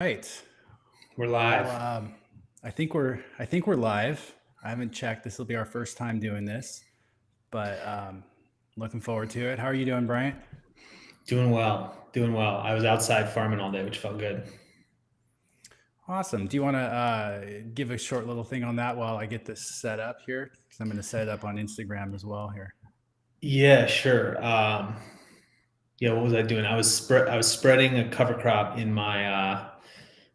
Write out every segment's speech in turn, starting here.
Right. We're Well, live. I think we're live. I haven't checked. This will be our first time doing this, but looking forward to it. How are you doing, Bryant? Doing well. Doing well. I was outside farming all day, which felt good. Awesome. Do you want to give a short little thing on that while I get this set up here? Because I'm going to set it up on Instagram as well here. Yeah, sure. Yeah, what was I doing? I was spreading a cover crop in my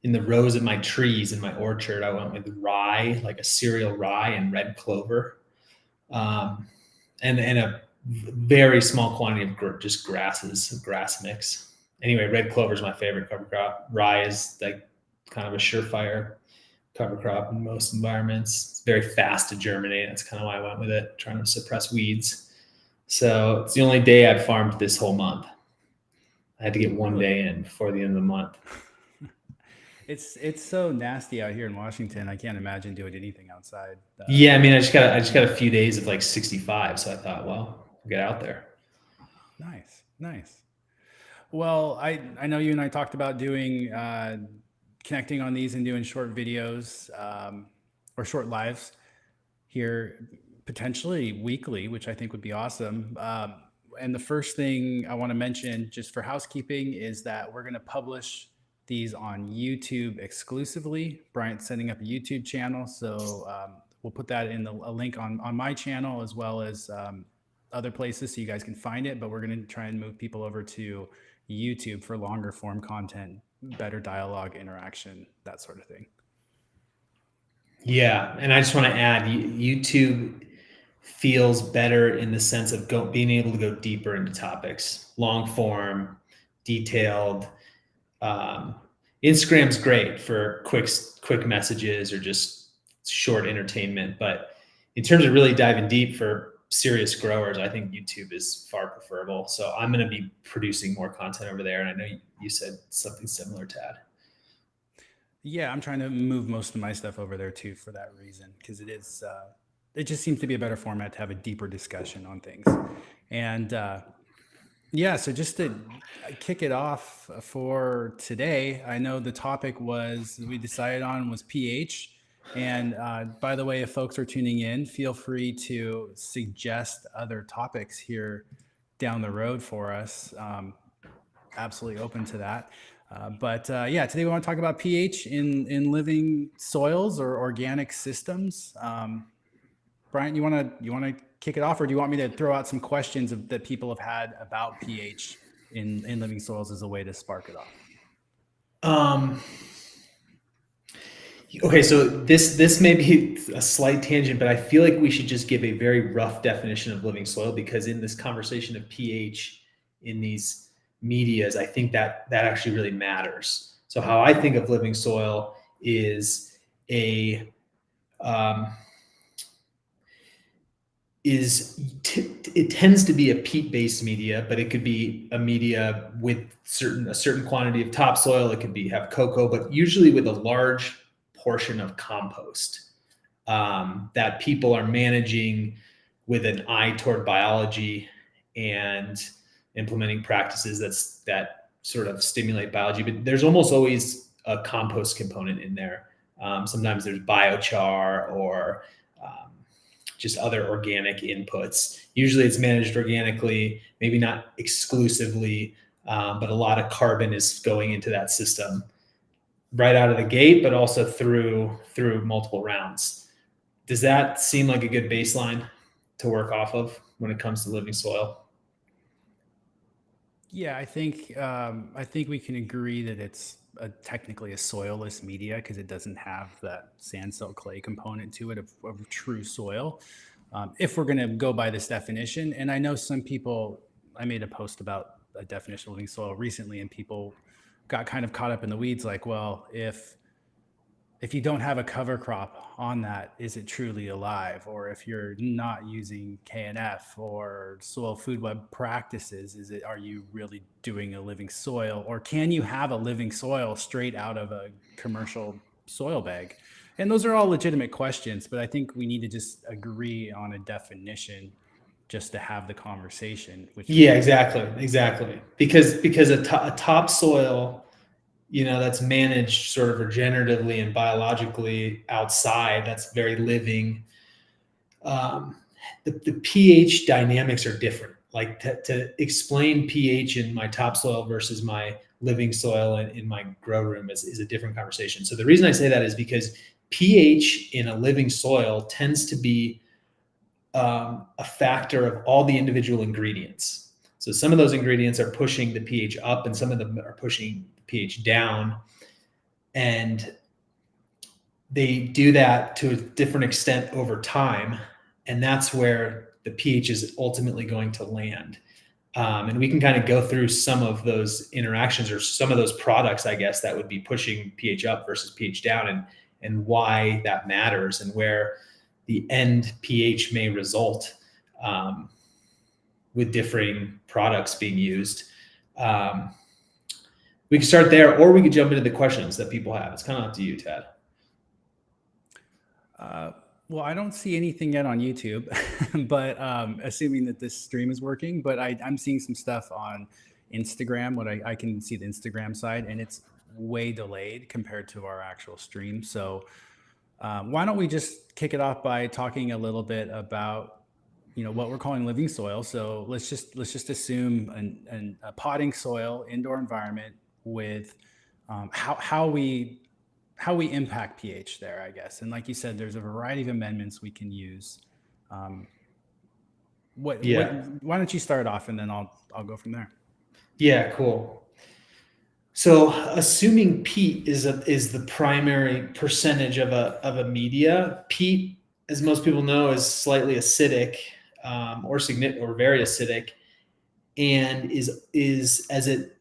in the rows of my trees in my orchard. I went with rye, like a cereal rye and red clover, um, and a very small quantity of just grasses, grass mix. Anyway, red clover is my favorite cover crop. Rye is like kind of a surefire cover crop in most environments. It's very fast to germinate. That's kind of why I went with it, trying to suppress weeds. So it's the only day I'd farmed this whole month. I had to get one Really? day in before the end of the month. It's so nasty out here in Washington. I can't imagine doing anything outside. Yeah, I mean, I just got a few days of like 65, so I thought, well, I'll get out there. Nice, nice. Well, I know you and I talked about doing connecting on these and doing short videos or short lives here, potentially weekly, which I think would be awesome. And the first thing I want to mention, just for housekeeping, is that we're going to publish these on YouTube exclusively. Bryant's setting up a YouTube channel, so we'll put that in a link on my channel as well as other places so you guys can find it. But we're going to try and move people over to YouTube for longer form content, better dialogue, interaction, that sort of thing. Yeah, and I just want to add, YouTube feels better in the sense of being able to go deeper into topics, long form, detailed. Um, Instagram's great for quick messages or just short entertainment, but in terms of really diving deep for serious growers, I think YouTube is far preferable. So I'm going to be producing more content over there, and I know you said something similar, Tad. Yeah, I'm trying to move most of my stuff over there too for that reason, because it just seems to be a better format to have a deeper discussion on things. And yeah, so just to kick it off for today, I know the topic we decided on was pH. And by the way, if folks are tuning in, feel free to suggest other topics here down the road for us. Absolutely open to that. But yeah, today we want to talk about pH in living soils or organic systems. Bryant, you want to kick it off, or do you want me to throw out some questions that people have had about pH in living soils as a way to spark it off? Um, okay, so this may be a slight tangent, but I feel like we should just give a very rough definition of living soil, because in this conversation of pH in these medias, I think that actually really matters. So how I think of living soil is um, it tends to be a peat-based media, but it could be a media with a certain quantity of topsoil. It could have cocoa, but usually with a large portion of compost that people are managing with an eye toward biology and implementing practices that sort of stimulate biology. But there's almost always a compost component in there. Sometimes there's biochar or just other organic inputs. Usually it's managed organically, maybe not exclusively, but a lot of carbon is going into that system right out of the gate, but also through multiple rounds. Does that seem like a good baseline to work off of when it comes to living soil? Yeah, I think we can agree that it's technically a soilless media because it doesn't have that sand, silt, clay component to it of true soil. If we're going to go by this definition, and I know some people, I made a post about a definition of living soil recently, and people got kind of caught up in the weeds, like, well, if you don't have a cover crop on that, is it truly alive? Or if you're not using KNF or soil food web practices, are you really doing a living soil? Or can you have a living soil straight out of a commercial soil bag? And those are all legitimate questions, but I think we need to just agree on a definition just to have the conversation, which Yeah, exactly. Because a topsoil, that's managed sort of regeneratively and biologically outside, that's very living. The pH dynamics are different. Like to explain pH in my topsoil versus my living soil in my grow room is a different conversation. So the reason I say that is because pH in a living soil tends to be a factor of all the individual ingredients. So some of those ingredients are pushing the pH up and some of them are pushing the pH down. And they do that to a different extent over time. And that's where the pH is ultimately going to land. And we can kind of go through some of those interactions or some of those products, I guess, that would be pushing pH up versus pH down and why that matters and where the end pH may result with differing products being used. We can start there, or we could jump into the questions that people have. It's kind of up to you, Ted. Well, I don't see anything yet on YouTube, but assuming that this stream is working, but I'm seeing some stuff on Instagram. What I can see the Instagram side, and it's way delayed compared to our actual stream. So why don't we just kick it off by talking a little bit about what we're calling living soil. So let's just assume a potting soil indoor environment with how we impact pH there, I guess. And like you said, there's a variety of amendments we can use. Why don't you start off and then I'll go from there. Yeah, cool. So assuming peat is the primary percentage of a media, peat, as most people know, is slightly acidic or very acidic, and is as it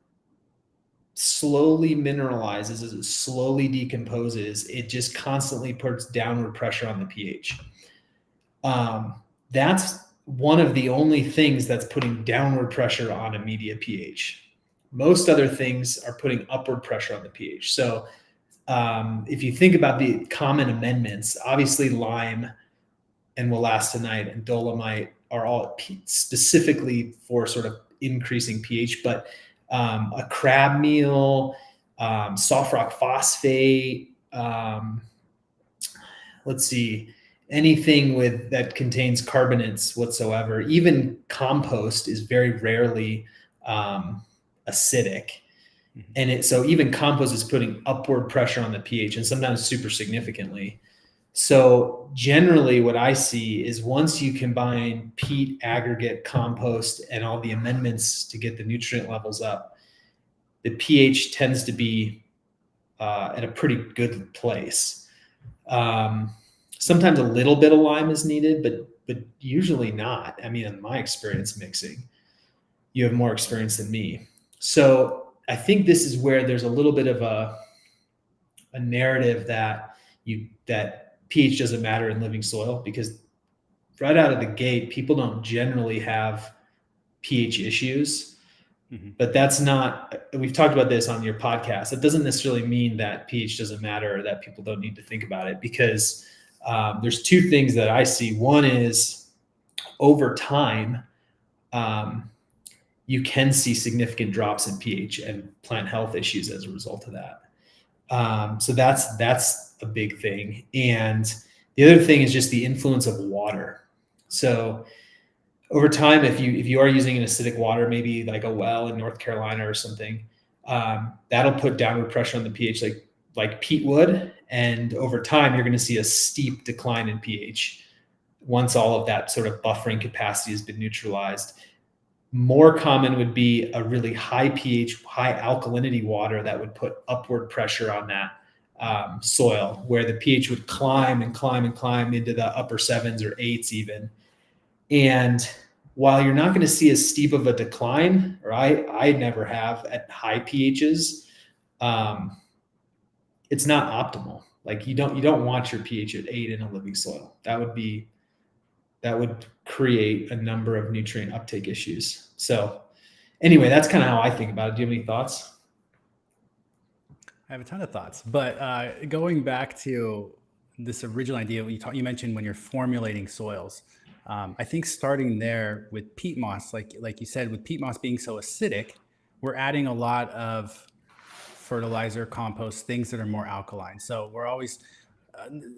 slowly mineralizes, as it slowly decomposes, it just constantly puts downward pressure on the pH. That's one of the only things that's putting downward pressure on a media pH. Most other things are putting upward pressure on the pH. So if you think about the common amendments, obviously lime and wollastonite and dolomite are all specifically for sort of increasing pH, but a crab meal, soft rock phosphate, let's see, anything that contains carbonates whatsoever, even compost is very rarely acidic. And so even compost is putting upward pressure on the pH and sometimes super significantly. So generally what I see is once you combine peat, aggregate, compost, and all the amendments to get the nutrient levels up, the pH tends to be at a pretty good place. Sometimes a little bit of lime is needed, but usually not. I mean, in my experience mixing, you have more experience than me. So I think this is where there's a little bit of a narrative that pH doesn't matter in living soil, because right out of the gate, people don't generally have pH issues. But that's not, we've talked about this on your podcast. It doesn't necessarily mean that pH doesn't matter or that people don't need to think about it, because there's two things that I see. One is over time, you can see significant drops in pH and plant health issues as a result of that. So that's a big thing. And the other thing is just the influence of water. So over time, if you are using an acidic water, maybe like a well in North Carolina or something, that'll put downward pressure on the pH like peat would. And over time, you're going to see a steep decline in pH once all of that sort of buffering capacity has been neutralized. More common would be a really high pH, high alkalinity water that would put upward pressure on that soil, where the pH would climb and climb and climb into the upper 7s or 8s even. And while you're not going to see as steep of a decline, or I never have at high pHs, it's not optimal. Like you don't want your pH at 8 in a living soil. That would create a number of nutrient uptake issues. So anyway, that's kind of how I think about it. Do you have any thoughts? I have a ton of thoughts, but going back to this original idea you mentioned when you're formulating soils, I think starting there with peat moss, like you said, with peat moss being so acidic, we're adding a lot of fertilizer, compost, things that are more alkaline. So we're always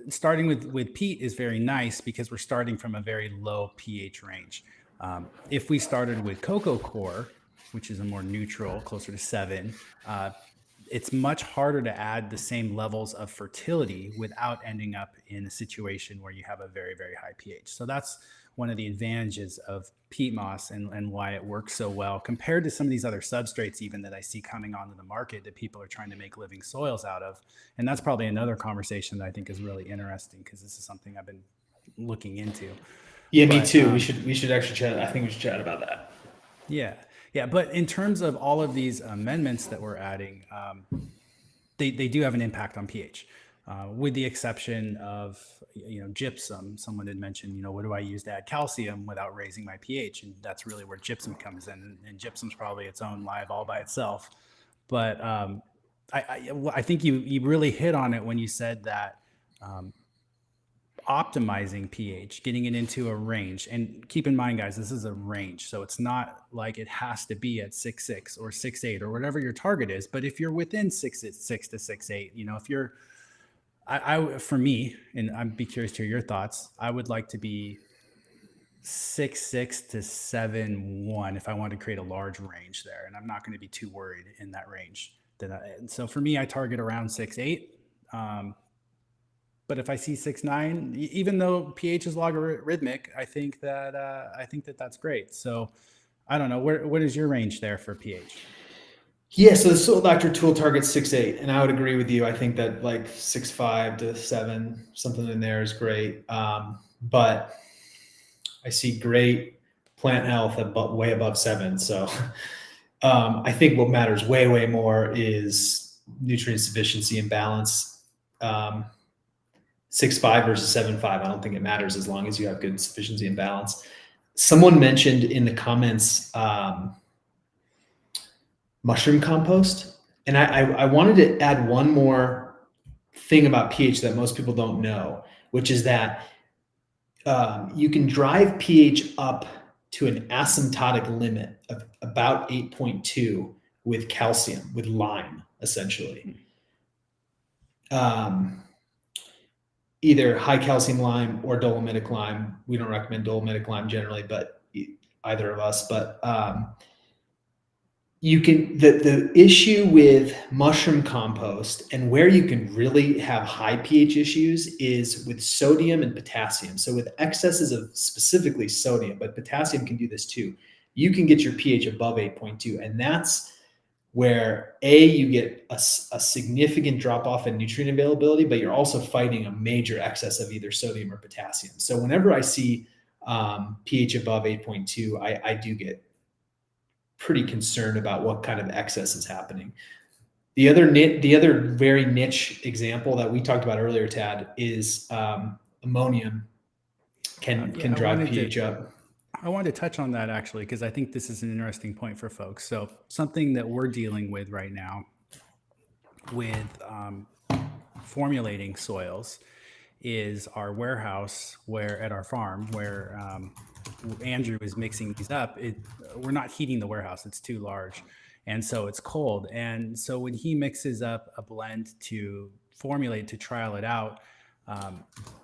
starting with peat is very nice because we're starting from a very low pH range. If we started with cocoa coir, which is a more neutral, closer to 7, it's much harder to add the same levels of fertility without ending up in a situation where you have a very, very high pH. So that's one of the advantages of peat moss and why it works so well compared to some of these other substrates even that I see coming onto the market that people are trying to make living soils out of. And that's probably another conversation that I think is really interesting because this is something I've been looking into. Yeah, me too. We should actually chat. I think we should chat about that. Yeah. Yeah. But in terms of all of these amendments that we're adding, they do have an impact on pH. With the exception of, gypsum. Someone had mentioned, what do I use to add calcium without raising my pH? And that's really where gypsum comes in. And gypsum's probably its own live all by itself. But I think you really hit on it when you said that optimizing pH, getting it into a range. And keep in mind, guys, this is a range. So it's not like it has to be at 6.6 or 6.8 or whatever your target is. But if you're within 6.6 to 6.8, if you're for me, and I'd be curious to hear your thoughts, I would like to be 6.6 to 7.1 if I want to create a large range there, and I'm not going to be too worried in that range. So for me, I target around 6.8. But if I see 6.9, even though pH is logarithmic, I think that that's great. So I don't know, what is your range there for pH? Yeah, so the Soil Doctor tool targets 6.8, and I would agree with you. I think that like 6.5 to 7, something in there is great. But I see great plant health way above 7. So I think what matters way, way more is nutrient sufficiency and balance. 6.5 versus 7.5, I don't think it matters as long as you have good sufficiency and balance. Someone mentioned in the comments mushroom compost. And I wanted to add one more thing about pH that most people don't know, which is that you can drive pH up to an asymptotic limit of about 8.2 with calcium, with lime, essentially. Either high calcium lime or dolomitic lime. We don't recommend dolomitic lime generally, but either of us. But you can the issue with mushroom compost and where you can really have high pH issues is with sodium and potassium. So with excesses of specifically sodium, but potassium can do this too. You can get your pH above 8.2, and that's where you get a significant drop off in nutrient availability, but you're also fighting a major excess of either sodium or potassium. So whenever I see pH above 8.2, I do get pretty concerned about what kind of excess is happening. The other very niche example that we talked about earlier, Tad, is ammonium can drive pH up. I wanted to touch on that actually, because I think this is an interesting point for folks. So something that we're dealing with right now with formulating soils is our warehouse at our farm where Andrew is mixing these up. We're not heating the warehouse. It's too large. And so it's cold. And so when he mixes up a blend to formulate, to trial it out,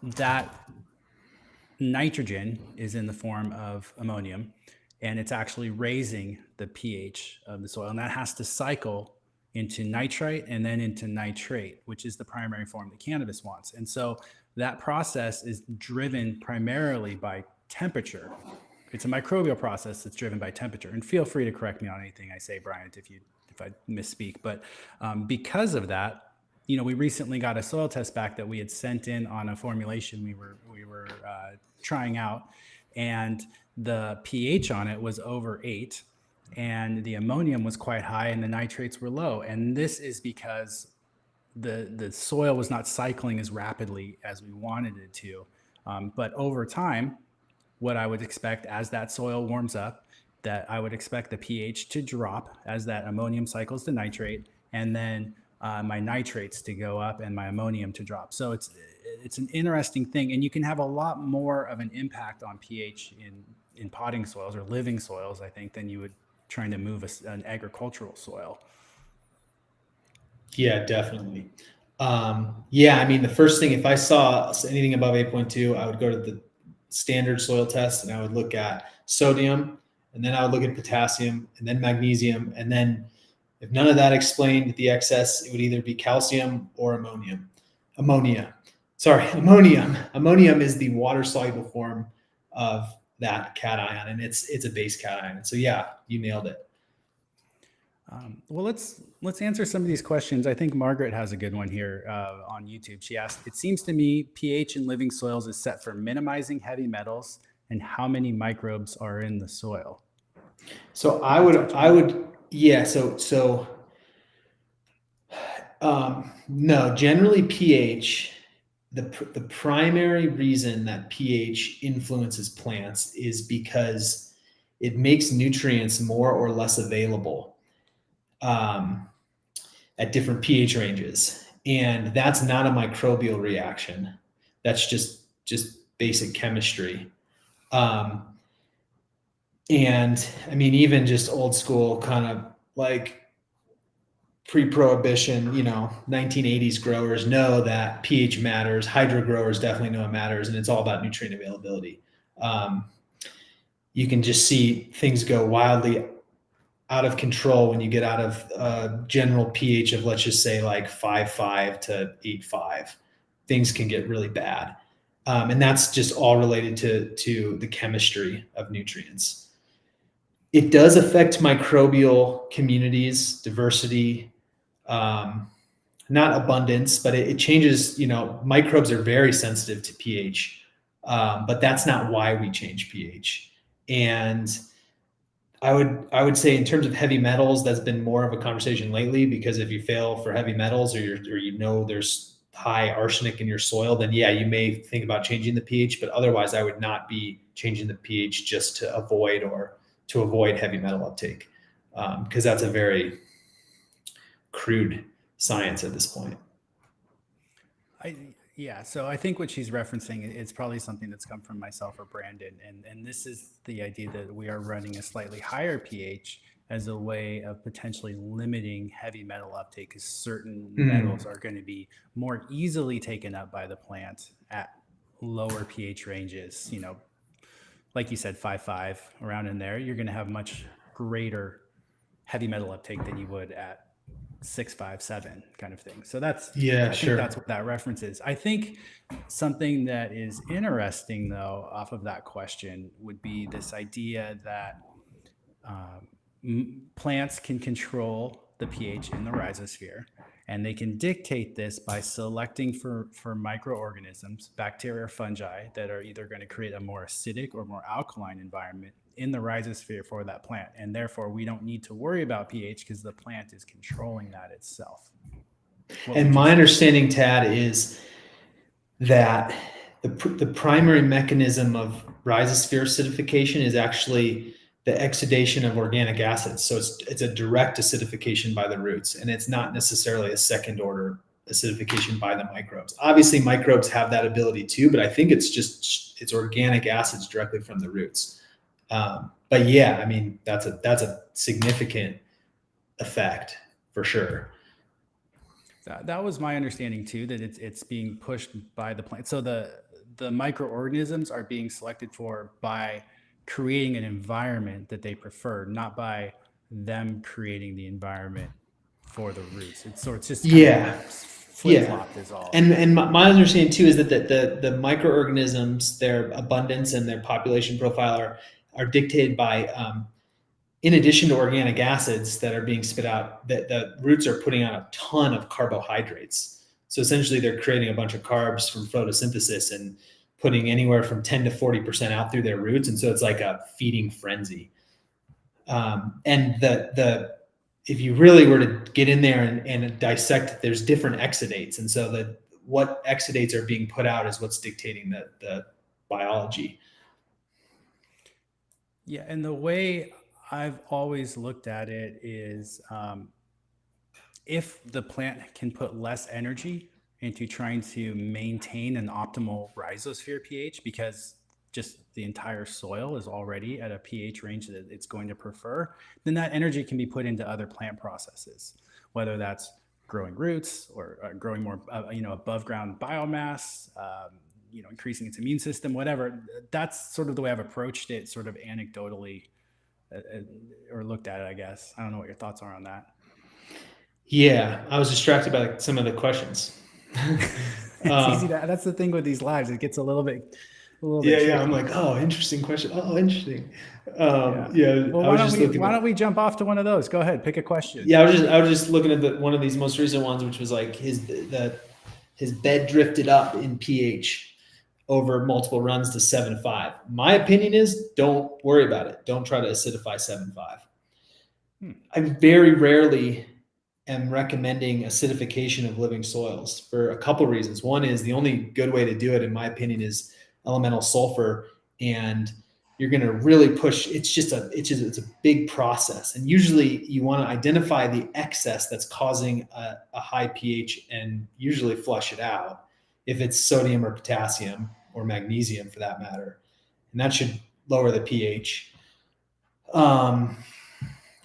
that nitrogen is in the form of ammonium, and it's actually raising the pH of the soil. And that has to cycle into nitrite and then into nitrate, which is the primary form that cannabis wants. And so that process is driven primarily by temperature. It's a microbial process that's driven by temperature. And feel free to correct me on anything I say, Bryant, if I misspeak. But because of that, we recently got a soil test back that we had sent in on a formulation we were trying out, and the pH on it was over 8, and the ammonium was quite high, and the nitrates were low. And this is because the soil was not cycling as rapidly as we wanted it to. But over time, what I would expect as that soil warms up, that I would expect the pH to drop as that ammonium cycles to nitrate, and then my nitrates to go up and my ammonium to drop. So it's an interesting thing, and you can have a lot more of an impact on pH in potting soils or living soils, I think, than you would trying to move an agricultural soil. Yeah, definitely. Yeah, I mean, the first thing, if I saw anything above 8.2, I would go to the standard soil test and I would look at sodium, and then I would look at potassium, and then magnesium. And then if none of that explained the excess, it would either be calcium or ammonium. Ammonia. Sorry, ammonium. Ammonium is the water soluble form of that cation, and it's a base cation. So yeah, you nailed it. Well, let's answer some of these questions. I think Margaret has a good one here on YouTube. She asked, "It seems to me pH in living soils is set for minimizing heavy metals, and how many microbes are in the soil?" So yeah. No, generally pH. The primary reason that pH influences plants is because it makes nutrients more or less available um, at different pH ranges, and that's not a microbial reaction. That's just basic chemistry. Um, and I mean, even just old school kind of like pre-prohibition, 1980s growers know that pH matters. Hydro growers definitely know it matters, and it's all about nutrient availability. Um, you can just see things go wildly out of control when you get out of general pH of, let's just say, like 5.5 to 8.5. Things can get really bad, and that's just all related to the chemistry of nutrients. It does affect microbial communities, diversity, um, not abundance, but it changes. Microbes are very sensitive to pH, but that's not why we change pH. And I would say, in terms of heavy metals, that's been more of a conversation lately, because if you fail for heavy metals, or there's high arsenic in your soil, then yeah, you may think about changing the pH. But otherwise, I would not be changing the pH just to avoid heavy metal uptake, because that's a very crude science at this point. Yeah, so I think what she's referencing, it's probably something that's come from myself or Brandon, and this is the idea that we are running a slightly higher pH as a way of potentially limiting heavy metal uptake, because certain metals are going to be more easily taken up by the plant at lower pH ranges. Like you said, 5.5, around in there, you're going to have much greater heavy metal uptake than you would at 6.5, 7 kind of thing. So I think that's what that reference is. I think something that is interesting, though, off of that question would be this idea that plants can control the pH in the rhizosphere, and they can dictate this by selecting for microorganisms, bacteria or fungi, that are either going to create a more acidic or more alkaline environment in the rhizosphere for that plant. And therefore, we don't need to worry about pH because the plant is controlling that itself. And my understanding, Tad, is that the primary mechanism of rhizosphere acidification is actually the exudation of organic acids. So it's a direct acidification by the roots, and it's not necessarily a second order acidification by the microbes. Obviously, microbes have that ability too, but I think it's organic acids directly from the roots. But yeah, I mean, that's a significant effect for sure. That was my understanding too, that it's being pushed by the plant. So the microorganisms are being selected for by creating an environment that they prefer, not by them creating the environment for the roots. It's just kind of flip-flopped is all. And my understanding too is that the microorganisms, their abundance and their population profile are dictated by, in addition to organic acids that are being spit out, that the roots are putting out a ton of carbohydrates. So essentially, they're creating a bunch of carbs from photosynthesis and putting anywhere from 10 to 40% out through their roots. And so it's like a feeding frenzy. And if you really were to get in there and dissect, there's different exudates. And so what exudates are being put out is what's dictating the biology. Yeah, and the way I've always looked at it is, if the plant can put less energy into trying to maintain an optimal rhizosphere pH, because just the entire soil is already at a pH range that it's going to prefer, then that energy can be put into other plant processes, whether that's growing roots or growing more, above ground biomass, increasing its immune system, whatever. That's sort of the way I've approached it, sort of anecdotally, or looked at it, I guess. I don't know what your thoughts are on that. Yeah, I was distracted by some of the questions. It's easy to, that's the thing with these lives. It gets a little bit Yeah, tricky. I'm like, oh, interesting question. Oh, interesting. Well, I was just looking. Why don't we jump off to one of those? Go ahead, pick a question. Yeah, I was just looking at one of these most recent ones, which was like his bed drifted up in pH over multiple runs to 7.5. My opinion is, don't worry about it. Don't try to acidify 7.5. I very rarely am recommending acidification of living soils for a couple of reasons. One is the only good way to do it, in my opinion, is elemental sulfur, and you're going to really push. It's a big process, and usually you want to identify the excess that's causing a high pH and usually flush it out if it's sodium or potassium or magnesium for that matter, and that should lower the pH.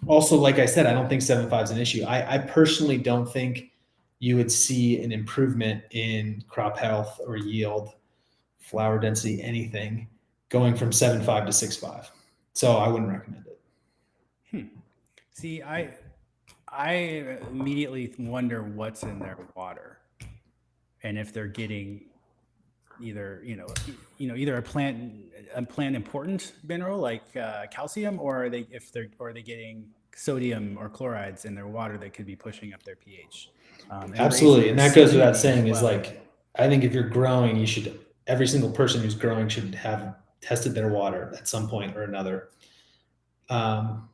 Also, like I said, I don't think 7.5 is an issue. I personally don't think you would see an improvement in crop health or yield, flower density, anything going from 7.5 to 6.5. So I wouldn't recommend it. See, I immediately wonder what's in their water, and if they're getting either a plant important mineral like calcium, or are they getting sodium or chlorides in their water that could be pushing up their pH. Absolutely, and that goes without saying. Is like, I think if you're growing, every single person who's growing should have tested their water at some point or another.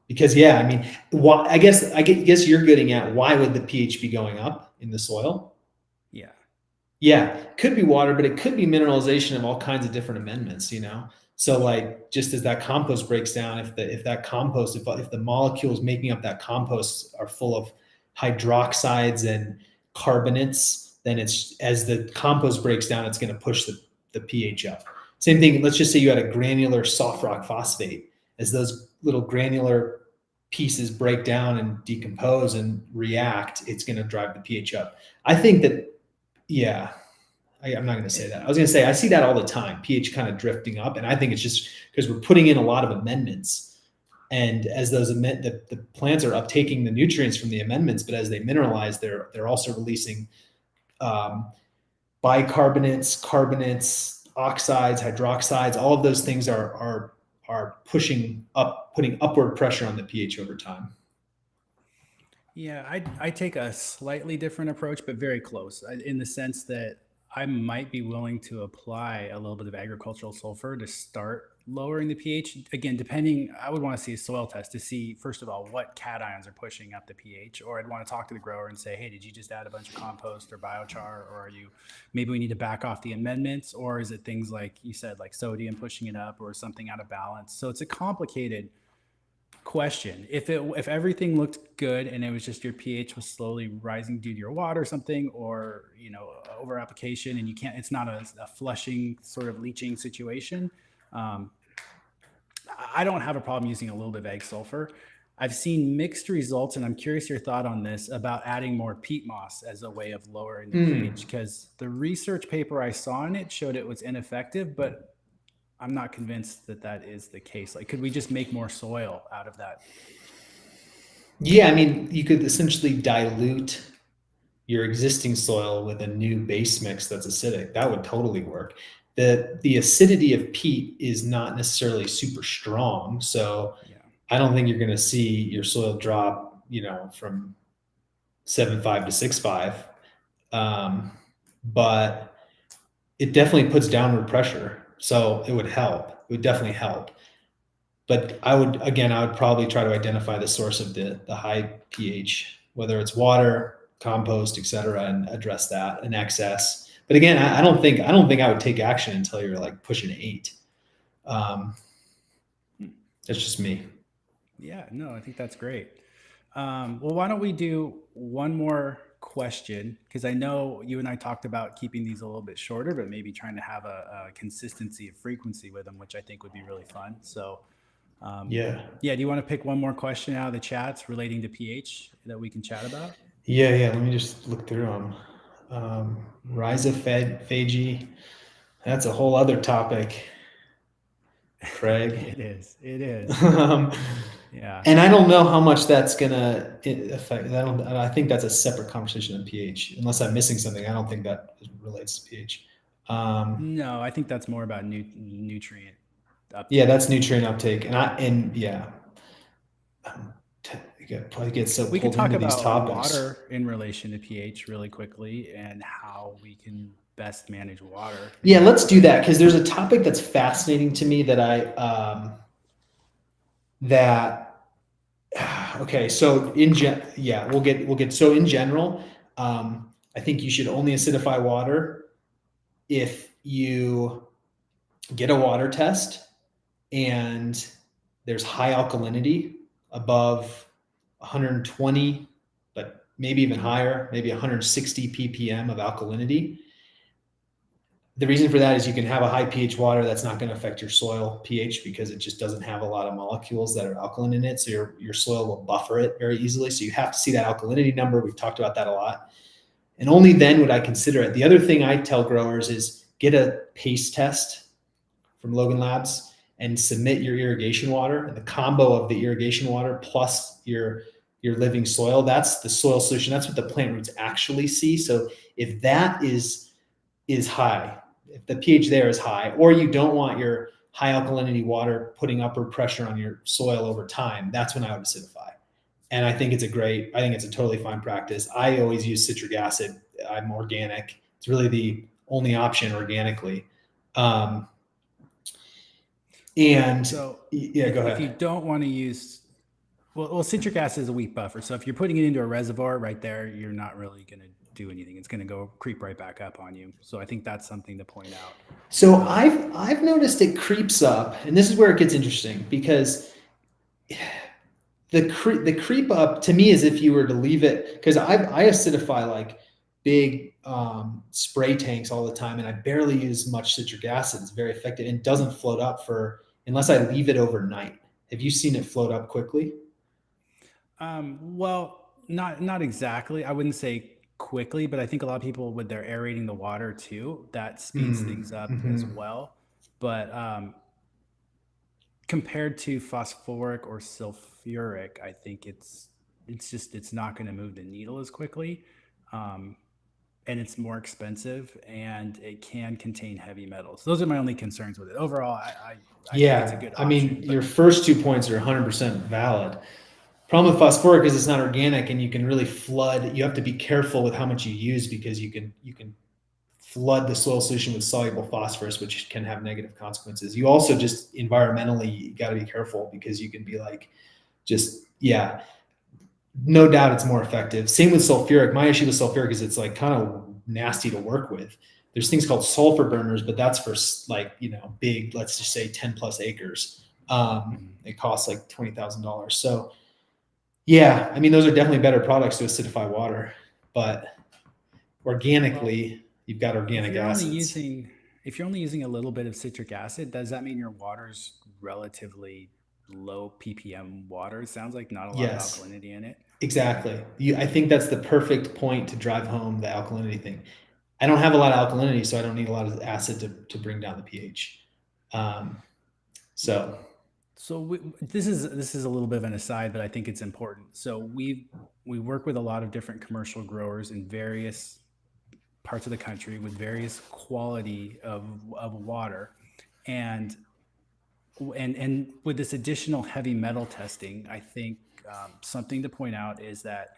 Because I guess you're getting at, why would the pH be going up in the soil? Yeah, it could be water, but it could be mineralization of all kinds of different amendments, So like, just as that compost breaks down, if the molecules making up that compost are full of hydroxides and carbonates, then as the compost breaks down, it's going to push the pH up. Same thing. Let's just say you had a granular soft rock phosphate. As those little granular pieces break down and decompose and react, it's going to drive the pH up. I think that, I'm not going to say that. I was going to say, I see that all the time, pH kind of drifting up. And I think it's just because we're putting in a lot of amendments. And as those the plants are uptaking the nutrients from the amendments, but as they mineralize, they're also releasing bicarbonates, carbonates, oxides, hydroxides. All of those things are putting upward pressure on the pH over time. Yeah, I take a slightly different approach, but very close, in the sense that I might be willing to apply a little bit of agricultural sulfur to start lowering the pH. Again, I would want to see a soil test to see, first of all, what cations are pushing up the pH, or I'd want to talk to the grower and say, hey, did you just add a bunch of compost or biochar, or maybe we need to back off the amendments, or is it things like you said, like sodium pushing it up, or something out of balance? So it's a complicated question. If everything looked good and it was just your pH was slowly rising due to your water or something, or over application, and it's not a flushing sort of leaching situation, I don't have a problem using a little bit of egg sulfur. I've seen mixed results, and I'm curious your thought on this, about adding more peat moss as a way of lowering the pH, because the research paper I saw in it showed it was ineffective, but I'm not convinced that is the case. Like, could we just make more soil out of that? Yeah, you could essentially dilute your existing soil with a new base mix that's acidic. That would totally work. The acidity of peat is not necessarily super strong, so I don't think you're going to see your soil drop, from 7.5 to 6.5. But it definitely puts downward pressure, so it would help. It would definitely help. But I would probably try to identify the source of the high pH, whether it's water, compost, et cetera, and address that, and excess. But again, I don't think I would take action until you're like pushing 8. That's just me. Yeah, no, I think that's great. Well, why don't we do one more question? Because I know you and I talked about keeping these a little bit shorter, but maybe trying to have a consistency of frequency with them, which I think would be really fun. So do you want to pick one more question out of the chats relating to pH that we can chat about? Yeah. Let me just look through them. Rhizosphere, that's a whole other topic, Craig. It is. It is. um, Yeah. and I don't know how much that's gonna affect. I think that's a separate conversation on pH. Unless I'm missing something, I don't think that relates to pH. No, I think that's more about nutrient Yeah, uptake. that's nutrient uptake, and yeah, probably get so We could pulled talk into these about topics. water in relation to pH really quickly and how we can best manage water in Yeah, your let's do grow. that because there's a topic that's fascinating to me that that okay. So yeah, we'll get so in general, I think you should only acidify water if you get a water test and there's high alkalinity above 120, but maybe even higher, maybe 160 ppm of alkalinity. The reason for that is you can have a high pH water that's not going to affect your soil pH because it just doesn't have a lot of molecules that are alkaline in it. So your soil will buffer it very easily. So you have to see that alkalinity number. We've talked about that a lot. And only then would I consider it. The other thing I tell growers is get a paste test from Logan Labs and submit your irrigation water. And the combo of the irrigation water plus your living soil, that's the soil solution. That's what the plant roots actually see. So if that is high, if the pH there is high, or you don't want your high alkalinity water putting upward pressure on your soil over time, that's when I would acidify. And I think I think it's a totally fine practice. I always use citric acid. I'm organic. It's really the only option organically. Um, and So yeah, go if you ahead. don't want to use, well, citric acid is a weak buffer. So if you're putting it into a reservoir right there, you're not really going to do anything. It's going to go creep right back up on you. So I think that's something to point out. So I've noticed it creeps up, and this is where it gets interesting because the creep up to me is if you were to leave it because I acidify like big spray tanks all the time, and I barely use much citric acid. It's very effective and doesn't float up for unless I leave it overnight. Have you seen it float up quickly? Well, not exactly. I wouldn't say quickly, but I think a lot of people with their aerating the water too, that speeds things up as Mm-hmm. well. But compared to phosphoric or sulfuric, I think it's not going to move the needle as quickly, um, and it's more expensive, and it can contain heavy metals. Those are my only concerns with it. Overall, I think it's a Yeah, good I mean option, your but first 2 points are 100% valid. Problem with phosphoric is it's not organic, and you can really flood. You have to be careful with how much you use because you can flood the soil solution with soluble phosphorus, which can have negative consequences. You also just environmentally got to be careful because you can be like, just yeah, no doubt it's more effective. Same with sulfuric. My issue with sulfuric is it's like kind of nasty to work with. There's things called sulfur burners, but that's for like big, let's just say 10 plus acres. mhm. It costs like $20,000. So yeah, I mean those are definitely better products to acidify water, but Well, organically you've got if organic you're only acids. using if you're only using a little bit of citric acid, does that mean your water's relatively low ppm water? It sounds like not a lot of Yes, alkalinity in it. exactly. I think that's the perfect point to drive home the alkalinity thing. I don't have a lot of alkalinity, so I don't need a lot of acid to bring down the pH. Um, so So this is a little bit of an aside, but I think it's important. So we work with a lot of different commercial growers in various parts of the country with various quality of water, and and with this additional heavy metal testing, I think something to point out is that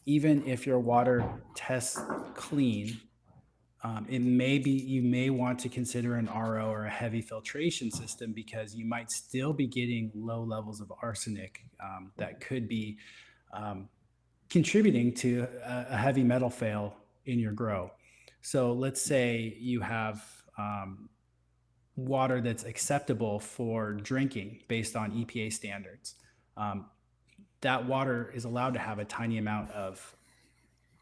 even if your water tests clean, it may be you may want to consider an RO or a heavy filtration system because you might still be getting low levels of arsenic that could be um, contributing to a heavy metal fail in your grow. So let's say you have water that's acceptable for drinking based on EPA standards. Um, that water is allowed to have a tiny amount of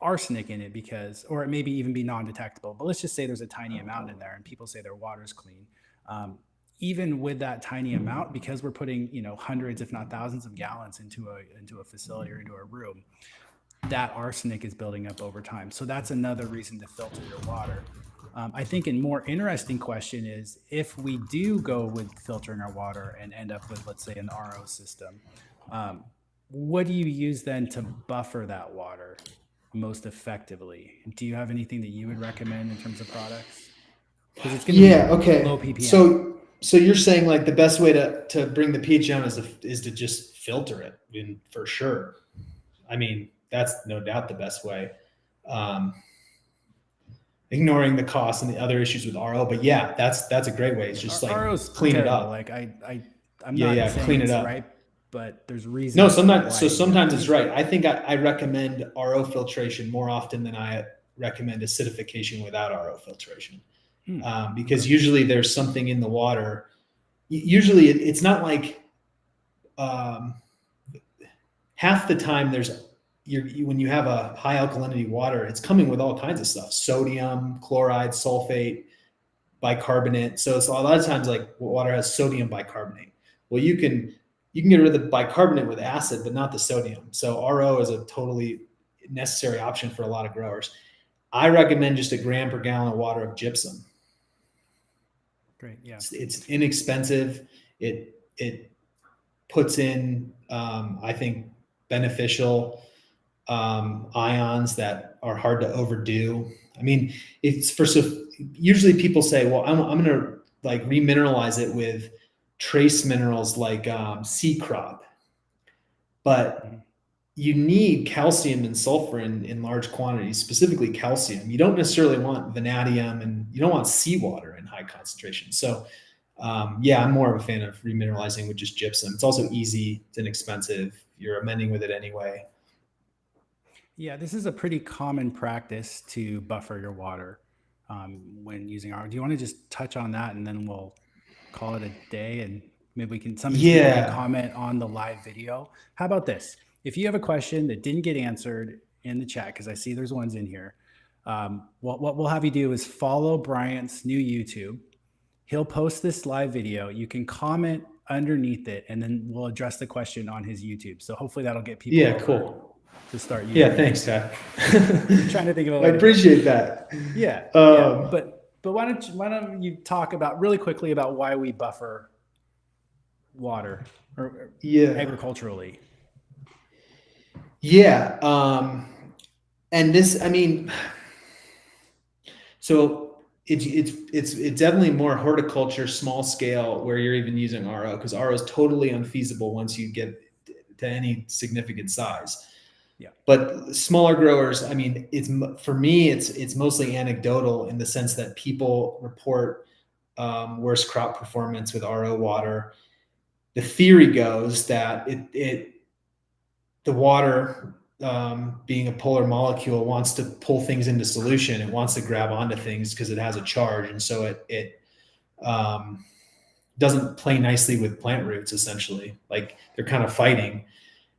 arsenic in it because, or it maybe even be non-detectable, but let's just say there's a tiny amount in there and people say their water's clean. um, Even with that tiny amount, because we're putting hundreds if not thousands of gallons into a facility or into a room, that arsenic is building up over time. So that's another reason to filter your water. I think a more interesting question is if we do go with filtering our water and end up with, let's say, an RO system, what do you use then to buffer that water most effectively? Do you have anything that you would recommend in terms of products? Because it's going to be Okay. low ppm. So you're saying like the best way to bring the pH down is to just filter it, for sure. I mean, that's no doubt the best way. Ignoring the costs and the other issues with RO, but yeah, that's a great way. It's just like RO's clean terrible. it up. Like I'm not saying clean it it's up. right, but there's reasons. No, sometimes it's right. I think I recommend RO filtration more often than I recommend acidification without RO filtration, because usually there's something in the water. Usually it's not like half the time when you have a high alkalinity water, it's coming with all kinds of stuff: sodium, chloride, sulfate, bicarbonate. So it's a lot of times like water has sodium bicarbonate. Well, you can get rid of the bicarbonate with acid, but not the sodium. So RO is a totally necessary option for a lot of growers. I recommend just 1 gram per gallon of water of gypsum. Great. Yeah. It's inexpensive. It puts in, I think, beneficial ions that are hard to overdo. I mean, usually people say, well, I'm going to like remineralize it with trace minerals like sea crop, but you need calcium and sulfur in large quantities, specifically calcium. You don't necessarily want vanadium, and you don't want seawater in high concentration. So I'm more of a fan of remineralizing with just gypsum. It's also easy, it's inexpensive, you're amending with it anyway. Yeah, this is a pretty common practice to buffer your water when using RO. Do you want to just touch on that, and then we'll call it a day, and maybe some people can comment on the live video? How about this? If you have a question that didn't get answered in the chat, because I see there's ones in here, what we'll have you do is follow Bryant's new YouTube. He'll post this live video. You can comment underneath it, and then we'll address the question on his YouTube. So hopefully that'll get people cool to start using. Yeah, thanks, Pat. Trying to think of a way. I appreciate that. Yeah. But why don't you talk about really quickly about why we buffer water or agriculturally? Yeah. And this, I mean, so it's definitely more horticulture, small scale, where you're even using RO, because RO is totally unfeasible once you get to any significant size. Yeah. But smaller growers, I mean, for me, it's mostly anecdotal in the sense that people report worse crop performance with RO water. The theory goes that the water, being a polar molecule, wants to pull things into solution. It wants to grab onto things because it has a charge, and so it doesn't play nicely with plant roots. Essentially, like they're kind of fighting.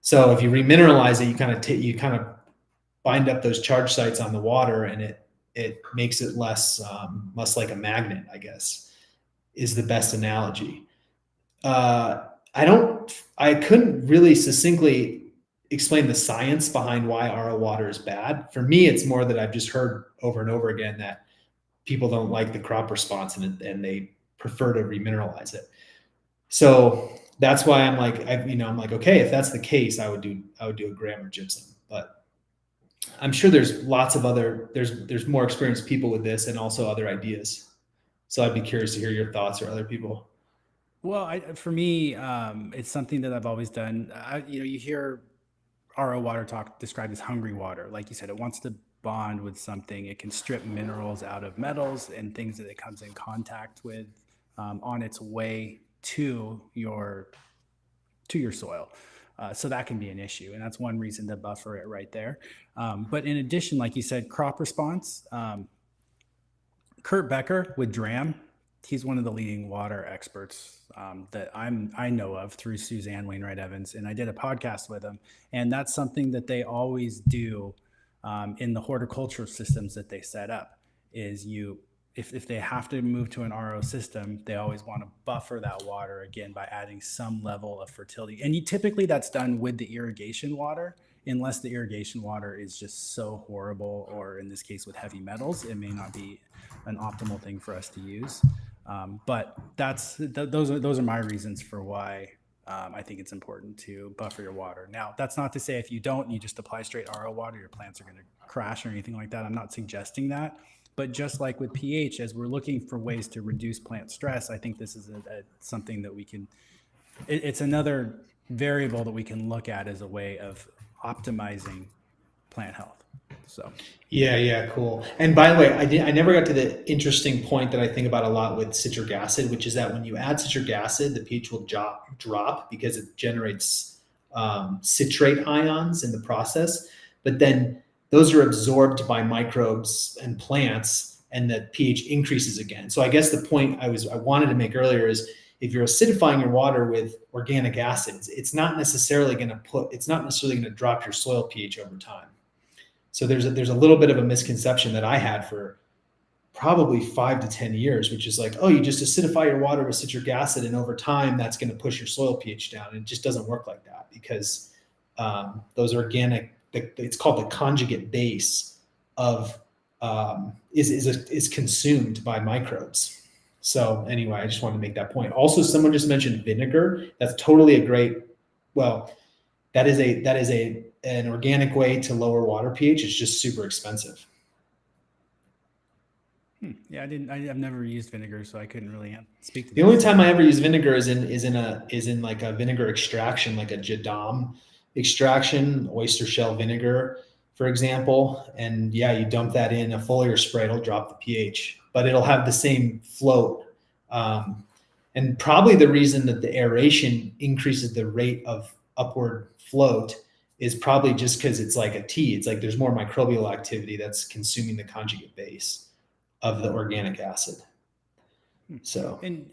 So if you remineralize it, you kind of bind up those charge sites on the water, and it makes it less like a magnet, I guess, is the best analogy. I couldn't really succinctly explain the science behind why RO water is bad. For me, it's more that I've just heard over and over again that people don't like the crop response and they prefer to remineralize it. So that's why I'm like, okay, if that's the case, I would do 1 gram of gypsum. But I'm sure there's lots of there's more experienced people with this and also other ideas. So I'd be curious to hear your thoughts or other people. Well, for me, it's something that I've always done. You hear RO water described as hungry water. Like you said, it wants to bond with something. It can strip minerals out of metals and things that it comes in contact with on its way to your soil. So that can be an issue. And that's one reason to buffer it right there. But in addition, like you said, crop response, Kurt Becker with DRAM, he's one of the leading water experts that I know of through Suzanne Wainwright Evans, and I did a podcast with him. And that's something that they always do in the horticultural systems that they set up. Is if they have to move to an RO system, they always want to buffer that water again by adding some level of fertility. And typically that's done with the irrigation water unless the irrigation water is just so horrible, or in this case with heavy metals, it may not be an optimal thing for us to use. But those are my reasons for why I think it's important to buffer your water. Now, that's not to say if you don't, you just apply straight RO water, your plants are going to crash or anything like that. I'm not suggesting that. But just like with pH, as we're looking for ways to reduce plant stress, I think this is something that we can, it's another variable that we can look at as a way of optimizing plant health. So yeah, cool. And by the way, I never got to the interesting point that I think about a lot with citric acid, which is that when you add citric acid, the pH will drop because it generates citrate ions in the process. But then those are absorbed by microbes and plants, and the pH increases again. So I guess the point I wanted to make earlier is, if you're acidifying your water with organic acids, it's not necessarily going to drop your soil pH over time. So there's a little bit of a misconception that I had for probably 5 to 10 years, which is like, oh, you just acidify your water with citric acid, and over time that's going to push your soil pH down. And it just doesn't work like that, because those organic, it's called the conjugate base of is consumed by microbes. So anyway, I just wanted to make that point. Also, someone just mentioned vinegar. That's totally a great, well, that is an organic way to lower water pH. It's just super expensive. Yeah, I've never used vinegar, so I couldn't really speak to The only time I ever use vinegar is in like a vinegar extraction, like a Jadam extraction, oyster shell vinegar, for example. And yeah, you dump that in a foliar spray, it'll drop the pH, but it'll have the same float. And probably the reason that the aeration increases the rate of upward float is probably just because it's like a tea. It's like there's more microbial activity that's consuming the conjugate base of the organic acid. So, and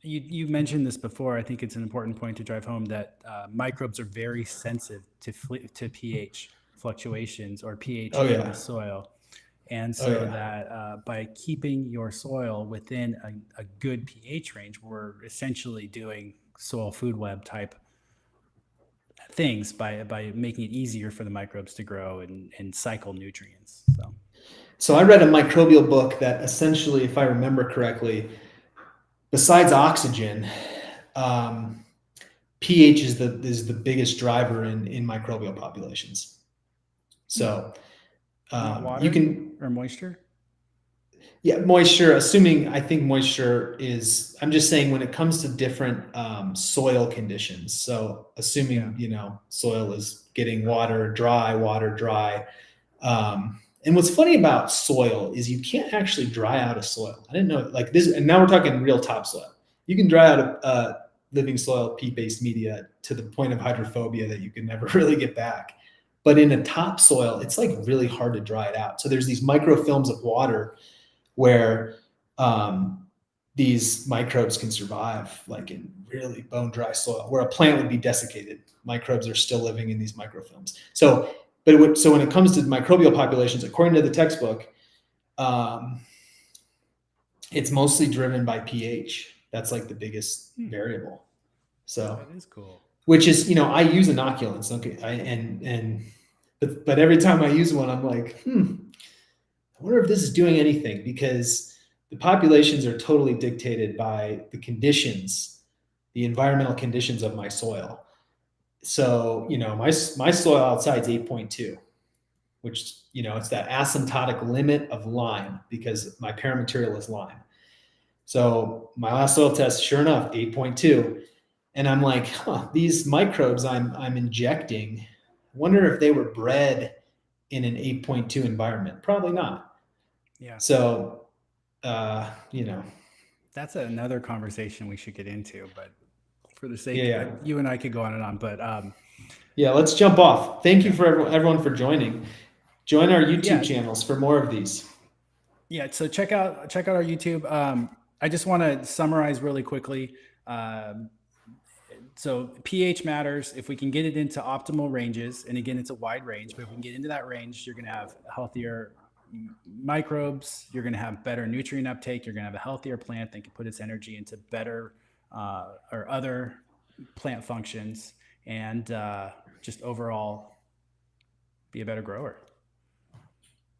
you mentioned this before. I think it's an important point to drive home, that microbes are very sensitive to pH fluctuations or pH in the soil. And so that by keeping your soil within a good pH range, we're essentially doing soil food web type things by making it easier for the microbes to grow and cycle nutrients. So I read a microbial book that essentially, if I remember correctly, besides oxygen, pH is the biggest driver in microbial populations. So water you can, or moisture. Yeah, moisture. I think moisture is. I'm just saying when it comes to different soil conditions. So assuming soil is getting water dry. And what's funny about soil is you can't actually dry out a soil. I didn't know, like this. And now we're talking real topsoil. You can dry out a living soil peat-based media to the point of hydrophobia that you can never really get back. But in a topsoil, it's like really hard to dry it out. So there's these microfilms of water where these microbes can survive, like in really bone dry soil where a plant would be desiccated. Microbes are still living in these microfilms. So when it comes to microbial populations, according to the textbook, it's mostly driven by pH. That's like the biggest variable. So that is cool. Which is, I use inoculants. Okay, but every time I use one, I'm like, I wonder if this is doing anything, because the populations are totally dictated by the conditions, the environmental conditions of my soil. So, my soil outside is 8.2, which, it's that asymptotic limit of lime, because my parent material is lime. So my last soil test, sure enough, 8.2. And I'm like, these microbes I'm injecting, I wonder if they were bred in an 8.2 environment. Probably not. Yeah. So, that's another conversation we should get into, but for the sake, you and I could go on and on, but let's jump off. Thank you for everyone for joining. Join our YouTube channels for more of these. Yeah. So check out our YouTube. I just want to summarize really quickly. So pH matters. If we can get it into optimal ranges, and again, it's a wide range, but if we can get into that range, you're going to have healthier microbes, you're going to have better nutrient uptake, you're going to have a healthier plant that can put its energy into better or other plant functions, and just overall be a better grower.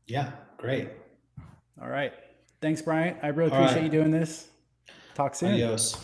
Yeah, great. All right. Thanks, Bryant. I really All appreciate right. you doing this. Talk soon. Adios.